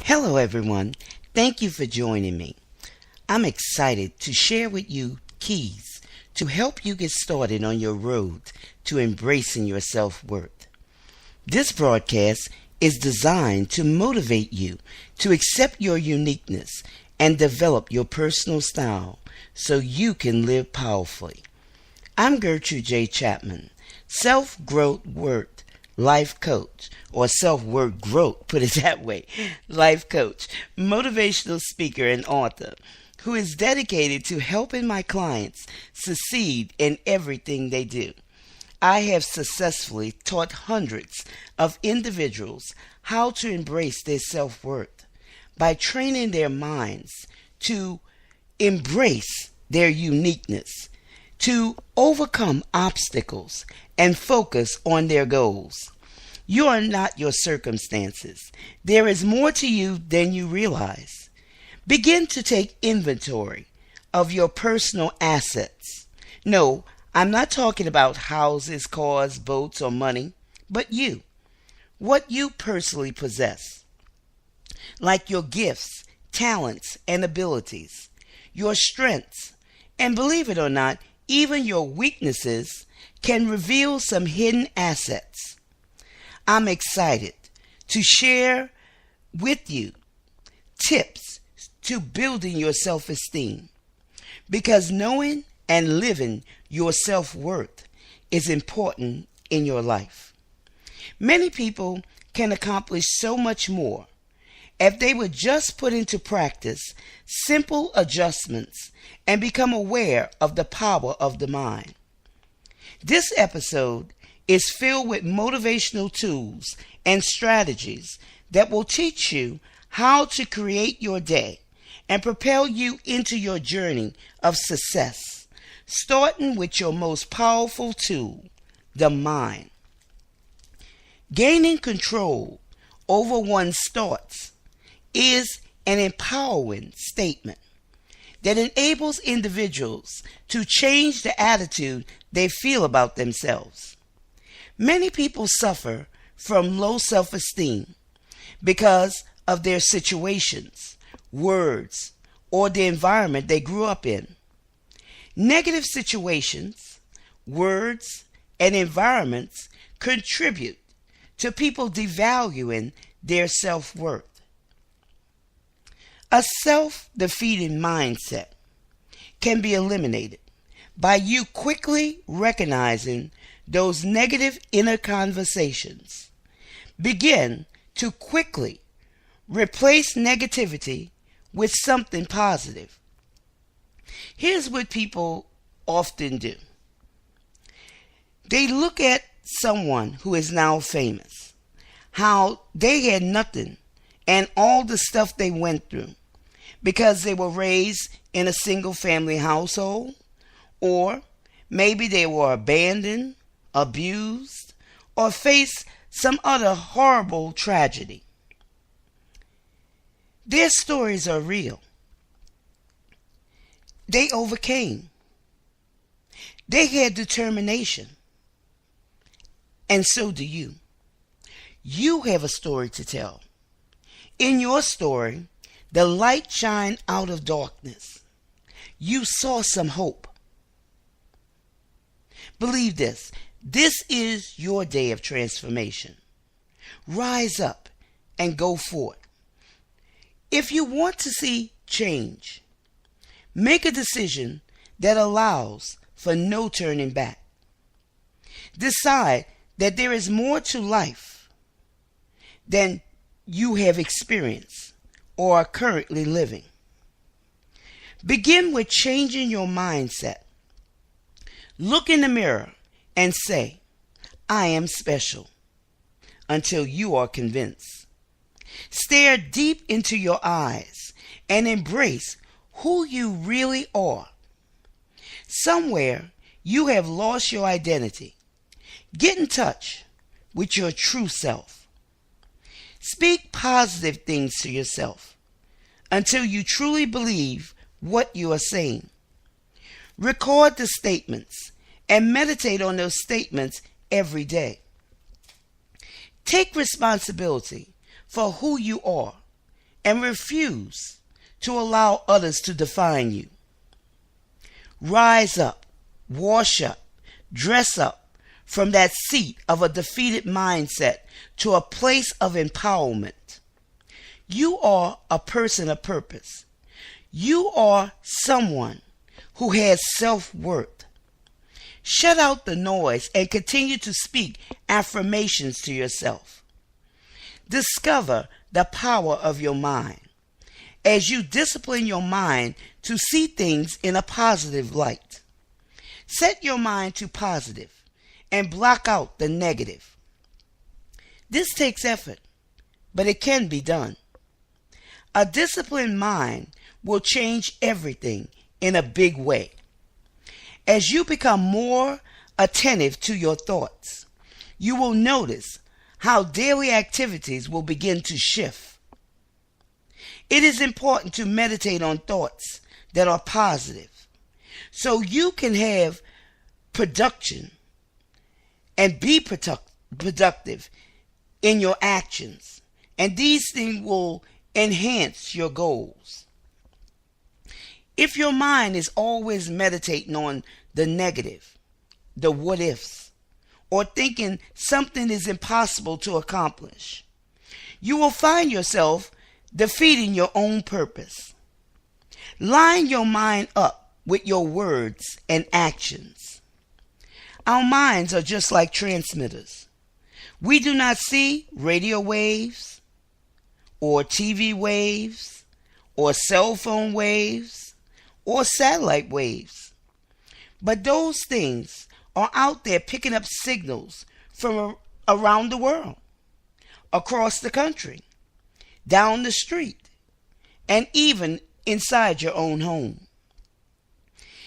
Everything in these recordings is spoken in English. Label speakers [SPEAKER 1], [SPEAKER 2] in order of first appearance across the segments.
[SPEAKER 1] Hello, everyone. Thank you for joining me. I'm excited to share with you keys to help you get started on your road to embracing your self-worth. This broadcast is designed to motivate you to accept your uniqueness and develop your personal style so you can live powerfully. I'm Gertrude J. Chapman, self-growth worth life coach, or self-worth growth, put it that way, life coach, motivational speaker, and author who is dedicated to helping my clients succeed in everything they do. I have successfully taught hundreds of individuals how to embrace their self-worth by training their minds to embrace their uniqueness, to overcome obstacles and focus on their goals. You are not your circumstances. There is more to you than you realize. Begin to take inventory of your personal assets. No, I'm not talking about houses, cars, boats, or money, but you. What you personally possess, like your gifts, talents, and abilities, your strengths, and believe it or not, even your weaknesses can reveal some hidden assets. I'm excited to share with you tips to building your self-esteem, because knowing and living your self-worth is important in your life. Many people can accomplish so much more if they would just put into practice simple adjustments and become aware of the power of the mind. This episode is filled with motivational tools and strategies that will teach you how to create your day and propel you into your journey of success, starting with your most powerful tool, the mind. Gaining control over one's thoughts is an empowering statement that enables individuals to change the attitude they feel about themselves. Many people suffer from low self-esteem because of their situations, words, or the environment they grew up in. Negative situations, words, and environments contribute to people devaluing their self-worth. A self-defeating mindset can be eliminated by you quickly recognizing those negative inner conversations. Begin to quickly replace negativity with something positive. Here's what people often do. They look at someone who is now famous, how they had nothing and all the stuff they went through because they were raised in a single family household, or maybe they were abandoned, abused, or faced some other horrible tragedy. Their stories are real. They overcame. They had determination. And so do you. You have a story to tell. In your story, the light shined out of darkness. You saw some hope. Believe this. This is your day of transformation. Rise up and go forth. If you want to see change, make a decision that allows for no turning back. Decide that there is more to life than you have experienced or are currently living. Begin with changing your mindset. Look in the mirror and say, I am special, until you are convinced. Stare deep into your eyes and embrace who you really are. Somewhere you have lost your identity. Get in touch with your true self. Speak positive things to yourself until you truly believe what you are saying. Record the statements and meditate on those statements every day. Take responsibility for who you are and refuse to allow others to define you. Rise up, wash up, dress up from that seat of a defeated mindset to a place of empowerment. You are a person of purpose. You are someone who has self-worth. Shut out the noise and continue to speak affirmations to yourself. Discover the power of your mind as you discipline your mind to see things in a positive light. Set your mind to positive and block out the negative. This takes effort, but it can be done. A disciplined mind will change everything in a big way. As you become more attentive to your thoughts, you will notice how daily activities will begin to shift. It is important to meditate on thoughts that are positive so you can have production and be productive in your actions, and these things will enhance your goals. If your mind is always meditating on the negative, the what ifs, or thinking something is impossible to accomplish, you will find yourself defeating your own purpose. Line your mind up with your words and actions. Our minds are just like transmitters. We do not see radio waves, or TV waves, or cell phone waves, or satellite waves. But those things are out there picking up signals from around the world, across the country, down the street, and even inside your own home.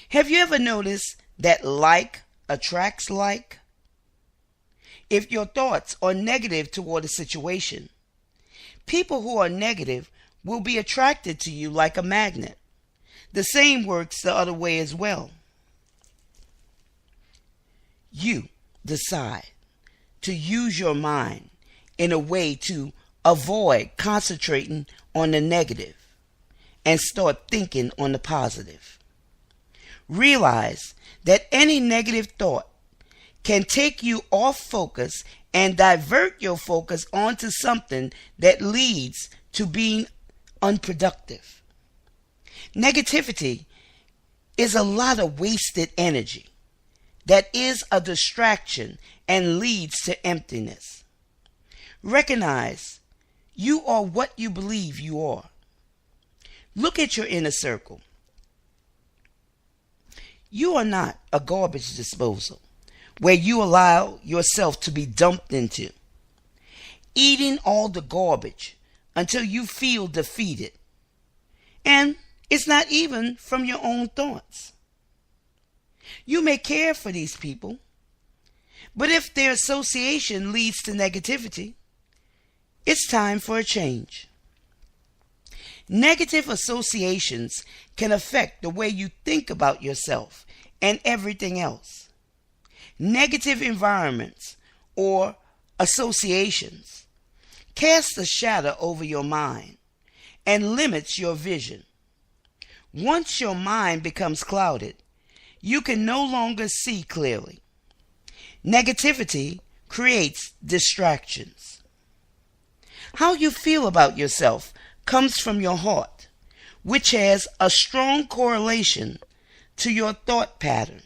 [SPEAKER 1] Have you ever noticed that like attracts like? If your thoughts are negative toward a situation, people who are negative will be attracted to you like a magnet. The same works the other way as well. You decide to use your mind in a way to avoid concentrating on the negative and start thinking on the positive. Realize that any negative thought can take you off focus and divert your focus onto something that leads to being unproductive. Negativity is a lot of wasted energy that is a distraction and leads to emptiness. Recognize you are what you believe you are. Look at your inner circle. You are not a garbage disposal where you allow yourself to be dumped into, eating all the garbage until you feel defeated. And it's not even from your own thoughts. You may care for these people, but if their association leads to negativity, it's time for a change. Negative associations can affect the way you think about yourself and everything else. Negative environments or associations cast a shadow over your mind and limits your vision. Once your mind becomes clouded, you can no longer see clearly. Negativity creates distractions. How you feel about yourself comes from your heart, which has a strong correlation to your thought pattern.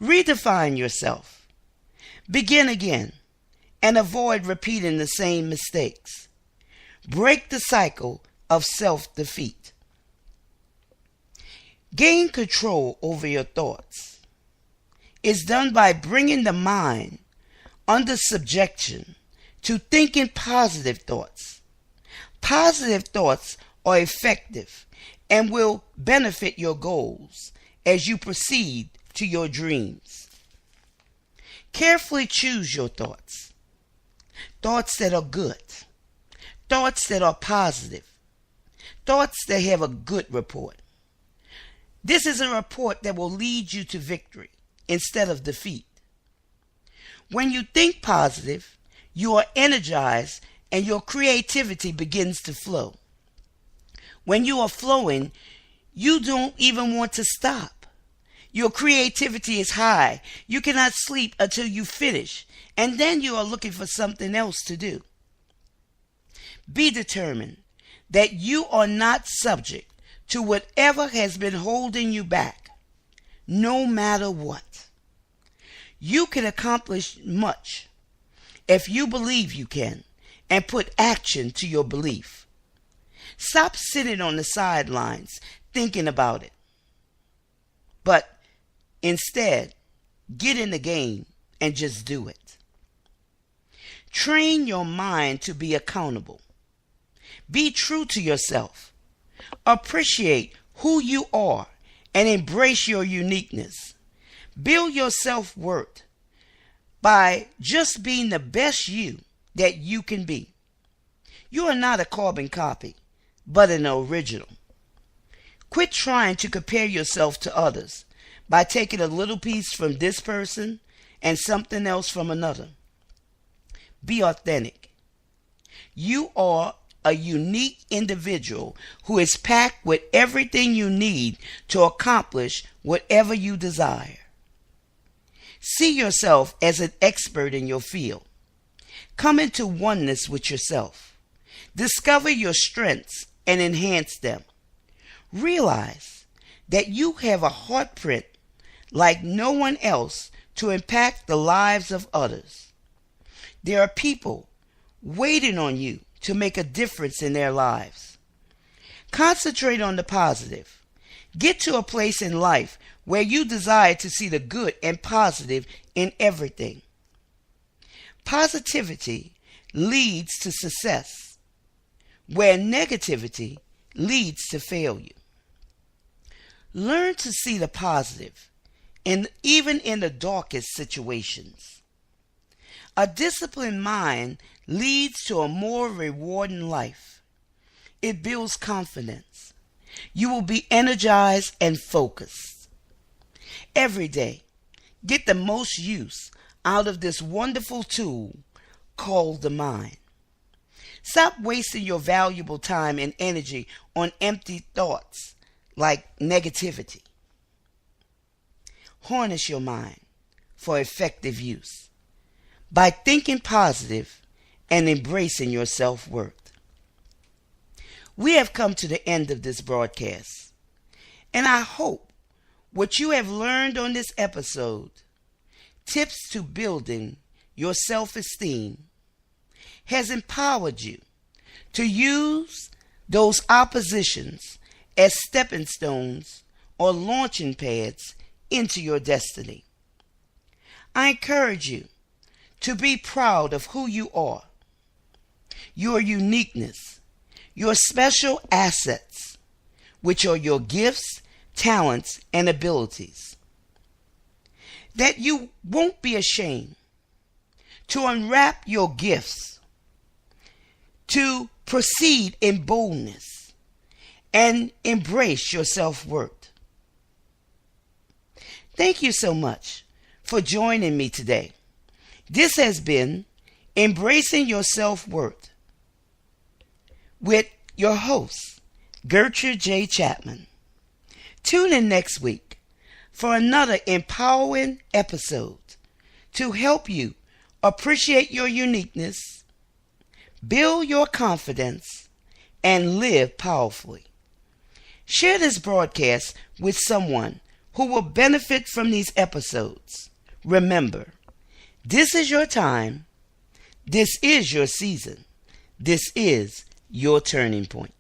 [SPEAKER 1] Redefine yourself. Begin again and avoid repeating the same mistakes. Break the cycle of self-defeat. Gain control over your thoughts. It's done by bringing the mind under subjection to thinking positive thoughts. Positive thoughts are effective and will benefit your goals as you proceed to your dreams. Carefully choose your thoughts. Thoughts that are good. Thoughts that are positive. Thoughts that have a good report. This is a report that will lead you to victory instead of defeat. When you think positive, you are energized and your creativity begins to flow. When you are flowing, you don't even want to stop. Your creativity is high. You cannot sleep until you finish, and then you are looking for something else to do. Be determined that you are not subject to whatever has been holding you back, no matter what. You can accomplish much if you believe you can and put action to your belief. Stop sitting on the sidelines thinking about it, but instead, get in the game and just do it. Train your mind to be accountable. Be true to yourself. Appreciate who you are and embrace your uniqueness. Build your self-worth by just being the best you that you can be. You are not a carbon copy, but an original. Quit trying to compare yourself to others by taking a little piece from this person and something else from another. Be authentic. You are a unique individual who is packed with everything you need to accomplish whatever you desire. See yourself as an expert in your field. Come into oneness with yourself. Discover your strengths and enhance them. Realize that you have a heartprint like no one else to impact the lives of others. There are people waiting on you to make a difference in their lives. Concentrate on the positive. Get to a place in life where you desire to see the good and positive in everything. Positivity leads to success, where negativity leads to failure. Learn to see the positive, even in the darkest situations. A disciplined mind leads to a more rewarding life. It builds confidence. You will be energized and focused. Every day, get the most use out of this wonderful tool called the mind. Stop wasting your valuable time and energy on empty thoughts like negativity. Harness your mind for effective use by thinking positive and embracing your self-worth. We have come to the end of this broadcast, and I hope what you have learned on this episode, tips to building your self-esteem, has empowered you to use those oppositions as stepping stones or launching pads into your destiny. I encourage you to be proud of who you are, your uniqueness, your special assets, which are your gifts, talents, and abilities. That you won't be ashamed to unwrap your gifts, to proceed in boldness, and embrace your self-worth. Thank you so much for joining me today. This has been Embracing Your Self-Worth with your host, Gertrude J. Chapman. Tune in next week for another empowering episode to help you appreciate your uniqueness, build your confidence, and live powerfully. Share this broadcast with someone who will benefit from these episodes. Remember, this is your time. This is your season. This is your turning point.